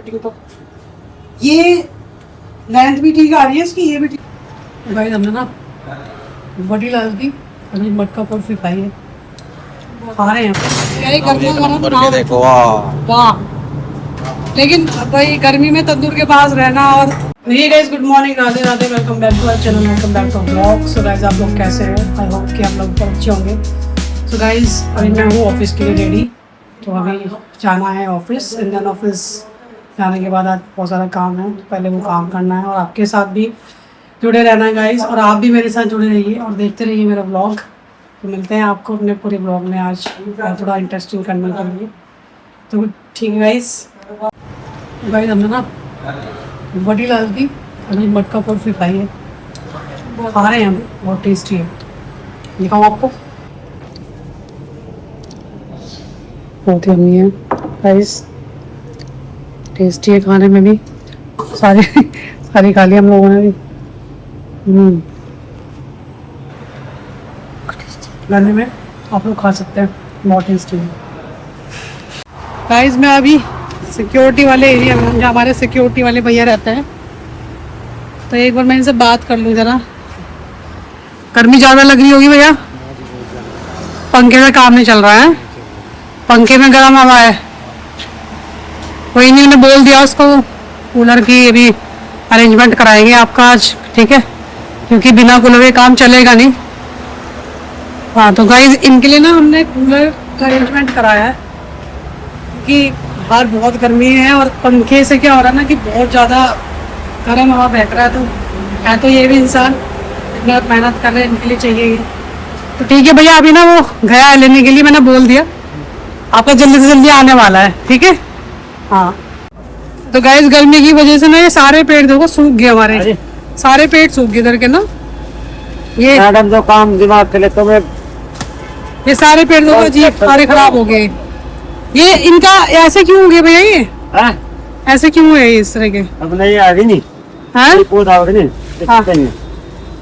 Fitting तो ये length भी ठीक आ रही है इसकी, ये भी ठीक। भाई हमने ना बड़ी लाल की अभी मटका पर खाई है, खा रहे हैं करके देखो। वाह। लेकिन भाई गर्मी में तंदूर के पास रहना। और ये guys good morning, Radhe Radhe, welcome back to our channel, welcome back to vlog. So guys आप लोग कैसे हैं? आई होप कि आप लोग बहुत अच्छे होंगे। सो गाइस अभी मैं हूँ ऑफिस के लिए रेडी, तो अभी जाना है ऑफिस। इंडियन ऑफिस जाने के बाद आज बहुत सारा काम है, तो पहले वो काम करना है और आपके साथ भी जुड़े रहना है गाइस। और आप भी मेरे साथ जुड़े रहिए और देखते रहिए मेरा व्लॉग। तो मिलते हैं आपको अपने पूरे व्लॉग में आज थोड़ा इंटरेस्टिंग करने के लिए। तो ठीक है गाइस हमने ना बड़ी लाल की अभी मटका कुल्फी खाई है, खा रहे हैं हम, बहुत टेस्टी है। दिखाऊँ आपको, बहुत ही अम्मी है गाइस, टेस्टी है खाने में भी। सारी सारी खा ली हम लोगों ने भी। खाने में आप लोग खा सकते हैं, बहुत टेस्टी है गाइस। मैं अभी सिक्योरिटी वाले एरिया में, जहाँ हमारे सिक्योरिटी वाले भैया रहते हैं, तो एक बार मैं इनसे बात कर लूँ ज़रा। गर्मी ज़्यादा लग रही होगी भैया, पंखे का काम नहीं चल रहा है, पंखे में गर्म हवा है। कोई नहीं, उन्हें बोल दिया उसको कूलर की अभी अरेंजमेंट कराएंगे आपका आज, ठीक है, क्योंकि बिना कूलर के काम चलेगा नहीं। हाँ तो गाइस इनके लिए ना हमने कूलर का अरेंजमेंट कराया है, क्योंकि बाहर बहुत गर्मी है और पंखे से क्या हो रहा है ना कि बहुत ज़्यादा गर्म हवा बह रहा है। तो ये भी इंसान इतना मेहनत कर रहे हैं, इनके लिए चाहिए ही। तो ठीक है भैया, अभी ना वो गया है लेने के लिए, मैंने बोल दिया आपका जल्दी से जल्दी आने वाला है, ठीक है। हाँ तो गाइस गर्मी की वजह से ना ये सारे पेड़ देखो सूख गए, हमारे सारे पेड़ सूख गए इधर के ना। ये मैडम जो काम दिमाग के लिए तो मैं ये सारे पेड़ देखो जी, सारे खराब हो गए। ये इनका ऐसे क्यों हो गए भैया? ये ऐसे क्यों हुए इस तरह के? अब नहीं आएगी नहीं, हाँ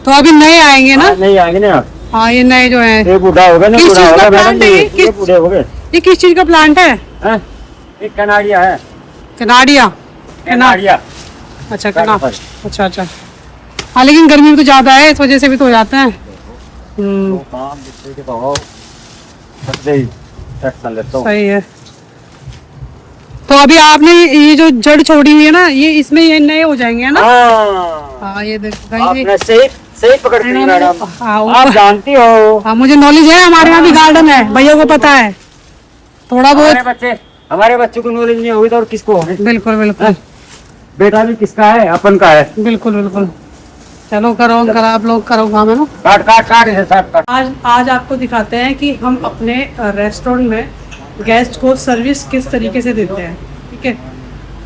तो अभी नए आएंगे ना? नहीं आएंगे ना। हाँ ये नए जो है, ये बूढ़ा हो गया ना, किस चीज का प्लांट है? ये बूढ़े हो गए। ये किस चीज का प्लांट है? एक कनाड़िया है, कनाड़िया। कनाड़िया। अच्छा अच्छा। हाँ लेकिन गर्मी भी तो ज्यादा है, इस वजह से भी तो हो जाते हैं। सही है। तो अभी आपने ये जो जड़ छोड़ी हुई है ना, ये इसमें ये नए हो जाएंगे ना? हाँ ये देखो आपने सही पकड़ती है मैडम, हाँ आप जानती हो। हाँ मुझे नॉलेज है, हमारे यहाँ भी गार्डन है, भैया को पता है थोड़ा बहुत। हमारे बच्चों को नॉलेज नहीं होगी तो और किसको होगी? बिल्कुल बिल्कुल, बेटा भी किसका है? अपन का है। बिल्कुल बिल्कुल। चलो करो आप लोग करो काम, है ना? काट इसे काट। आज आपको दिखाते हैं कि हम अपने रेस्टोरेंट में गेस्ट को सर्विस किस तरीके से देते हैं, ठीक है।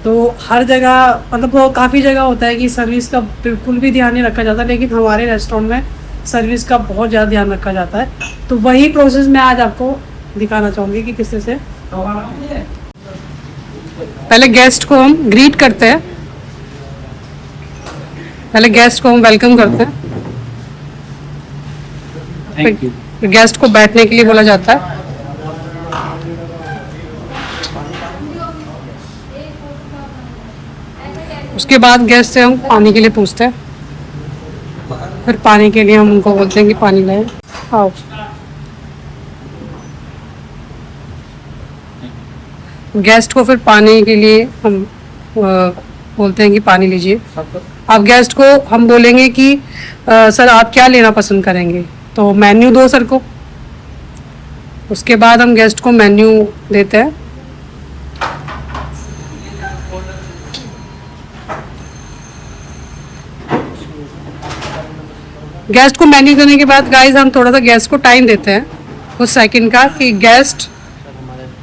तो हर जगह मतलब वो काफ़ी जगह होता है कि सर्विस का बिल्कुल भी ध्यान नहीं रखा जाता, लेकिन हमारे रेस्टोरेंट में सर्विस का बहुत ज़्यादा ध्यान रखा जाता है। तो वही प्रोसेस मैं आज आपको दिखाना चाहूँगी कि किस तरह से। पहले गेस्ट को हम ग्रीट करते हैं, पहले गेस्ट को हम वेलकम करते हैं, फिर गेस्ट को बैठने के लिए बोला जाता है। उसके बाद गेस्ट से हम पानी के लिए पूछते हैं, फिर पानी के लिए हम उनको बोलते हैं कि पानी लाए। आओ गेस्ट को फिर पानी के लिए हम बोलते हैं कि पानी लीजिए। अब गेस्ट को हम बोलेंगे कि सर आप क्या लेना पसंद करेंगे, तो मेन्यू दो सर को। उसके बाद हम गेस्ट को मेन्यू देते हैं। गेस्ट को मेन्यू देने के बाद गाइस हम थोड़ा सा गेस्ट को टाइम देते हैं कुछ सेकंड का, कि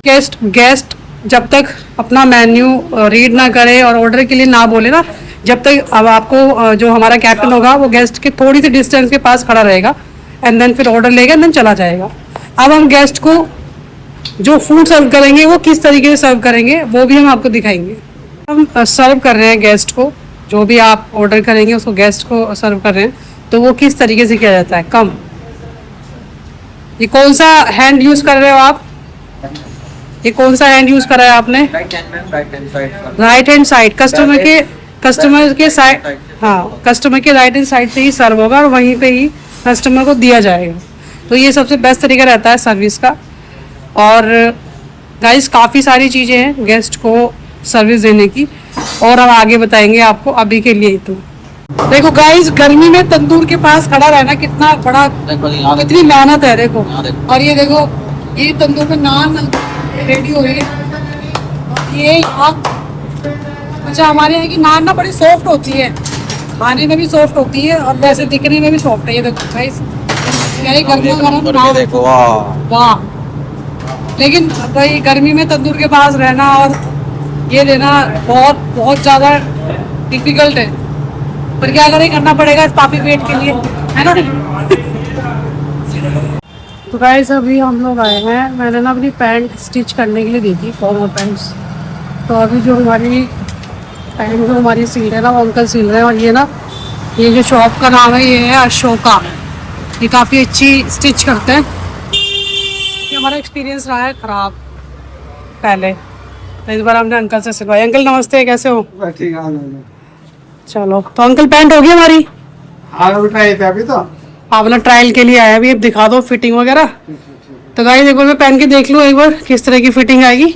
गेस्ट जब तक अपना मेन्यू रीड ना करे और ऑर्डर के लिए ना बोले ना, जब तक अब आपको जो हमारा कैप्टन होगा वो गेस्ट के थोड़ी सी डिस्टेंस के पास खड़ा रहेगा, एंड देन फिर ऑर्डर लेगा, एंड देन चला जाएगा। अब हम गेस्ट को जो फूड सर्व करेंगे वो किस तरीके से सर्व करेंगे वो भी हम आपको दिखाएंगे। हम सर्व कर रहे हैं गेस्ट को, जो भी आप ऑर्डर करेंगे उसको गेस्ट को सर्व कर रहे हैं, तो वो किस तरीके से किया जाता है। कम, ये कौन सा हैंड यूज कर रहे हो आप? ये कौन सा हैंड यूज करा है आपने? Right hand side sir. Right hand side customer के साइड, हाँ कस्टमर के राइट हैंड साइड से ही सर्व होगा और वहीं पे ही कस्टमर को दिया जाएगा। तो ये सबसे बेस्ट तरीका रहता है सर्विस का। और गाइस काफ़ी सारी चीज़ें हैं गेस्ट को सर्विस देने की, और हम आगे बताएंगे आपको। अभी के लिए तो देखो गाइस, गर्मी में तंदूर के पास खड़ा रहना कितना बड़ा, कितनी मेहनत है देखो। और ये देखो, ये तंदूर में नान रेडी हो रही है। ये यहाँ अच्छा, हमारे यहाँ की नान ना बड़ी सॉफ्ट होती है, खाने में भी सॉफ्ट होती है और वैसे दिखने में भी सॉफ्ट है। ये देखो गाइस, यही गर्मा गर्म नान देखो, वाह। लेकिन भाई गर्मी में तंदूर के पास रहना और ये देना बहुत बहुत ज़्यादा डिफिकल्ट है, पर क्या करें, करना पड़ेगा इस पापी पेट के लिए, है ना। तो गाइस अभी हम लोग आए हैं, मैंने ना अपनी पैंट स्टिच करने के लिए दी थी, फॉर्मल पैंट्स। तो अभी जो हमारी पैंट जो हमारी सील है ना, वो अंकल सील रहे हैं। और ये ना, ये जो शॉप का नाम है ये है अशोका। ये काफ़ी अच्छी स्टिच करते हैं। ये हमारा एक्सपीरियंस रहा है ख़राब पहले, तो इस बार हमने अंकल से सिलवाई। अंकल नमस्ते, कैसे हो? ठीक है। चलो तो अंकल पैंट होगी हमारी। हाँ उठाई थे अभी तो। आप ना ट्रायल के लिए आए, अभी अब दिखा दो फिटिंग वगैरह। तो गाइस एक बार मैं पहन के देख लूँ एक बार किस तरह की फिटिंग आएगी,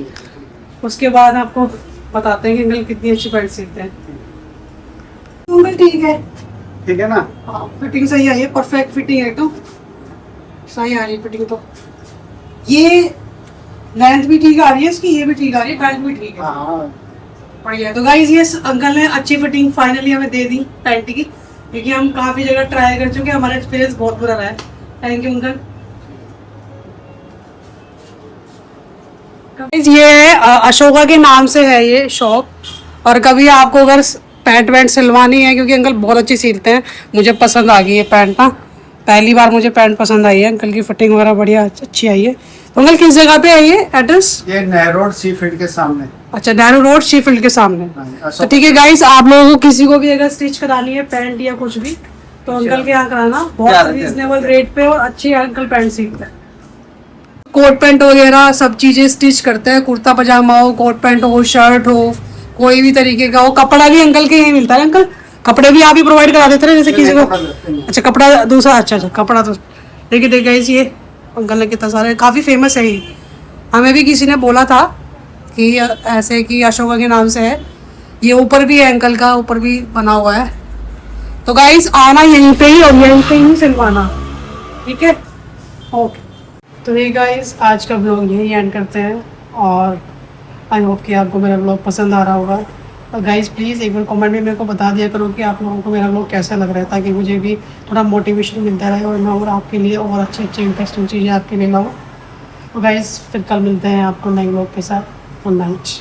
उसके बाद आपको बताते हैं कि अंकल कितनी अच्छी पैंट सीखते हैं। अंकल ठीक है, ठीक है ना? हाँ फिटिंग सही आई है, परफेक्ट फिटिंग है, तो सही आ रही है फिटिंग। तो ये लेंथ भी ठीक आ रही है इसकी, ये भी ठीक आ रही है, बेल्ट भी ठीक है, हाँ बढ़िया है। तो गाइस ये अंकल ने अच्छी फिटिंग फाइनली हमें दे दी पैंट की, क्योंकि हम काफ़ी जगह ट्राई कर चुके हैं, हमारा एक्सपीरियंस बहुत बुरा रहा है। Thank you uncle. ये है अशोका के नाम से है ये शॉप, और कभी आपको अगर पैंट वैंट सिलवानी है, क्योंकि अंकल बहुत अच्छी सिलते हैं, मुझे पसंद आ गई है पैंट ना, पहली बार मुझे पैंट पसंद आई है। अंकल की फिटिंग वगैरह बढ़िया अच्छी आई है। तो अंकल किस जगह पे है ये एड्रेस? ये नेहरू रोड सी फील्ड के सामने। अच्छा, नेहरू रोड शीफील्ड के सामने। हाँ, तो ठीक है गाइस, आप लोगों को किसी को भी अगर स्टिच करानी है पैंट या कुछ भी, तो अंकल के यहाँ कराना, बहुत रीजनेबल रेट पे और अच्छी अंकल पैंट सीखते हैं। कोट पैंट वगैरह सब चीजें स्टिच करते हैं, कुर्ता पजामा हो, कोट पैंट हो, शर्ट हो, कोई भी तरीके का हो। कपड़ा भी अंकल के यहीं मिलता है। अंकल कपड़े भी आप ही प्रोवाइड करा देते हैं जैसे किसी को? अच्छा कपड़ा दूसरा, अच्छा कपड़ा तो देखिए गाइस, ये अंकल ने कितना सारे, काफ़ी फेमस है ये। हमें भी किसी ने बोला था कि ऐसे कि अशोका के नाम से है। ये ऊपर भी है अंकल का, ऊपर भी बना हुआ है। तो गाइस आना यहीं पे ही और यहीं पे ही सिलवाना, ठीक है? ओके। तो ये गाइस आज का ब्लॉग यहीं एंड करते हैं, और आई होप कि आपको मेरा ब्लॉग पसंद आ रहा होगा। और गाइस प्लीज़ एक बार कमेंट में मेरे को बता दिया करो कि आप लोगों को मेरा ब्लॉग कैसा लग रहा है, ताकि मुझे भी थोड़ा मोटिवेशन मिलता रहे और मैं और आपके लिए और अच्छी अच्छी इंटरेस्टिंग चीज़ें आपके लिए लाऊँ। तो गाइस फिर कल मिलते हैं आपको नए ब्लॉग के साथ। Good night.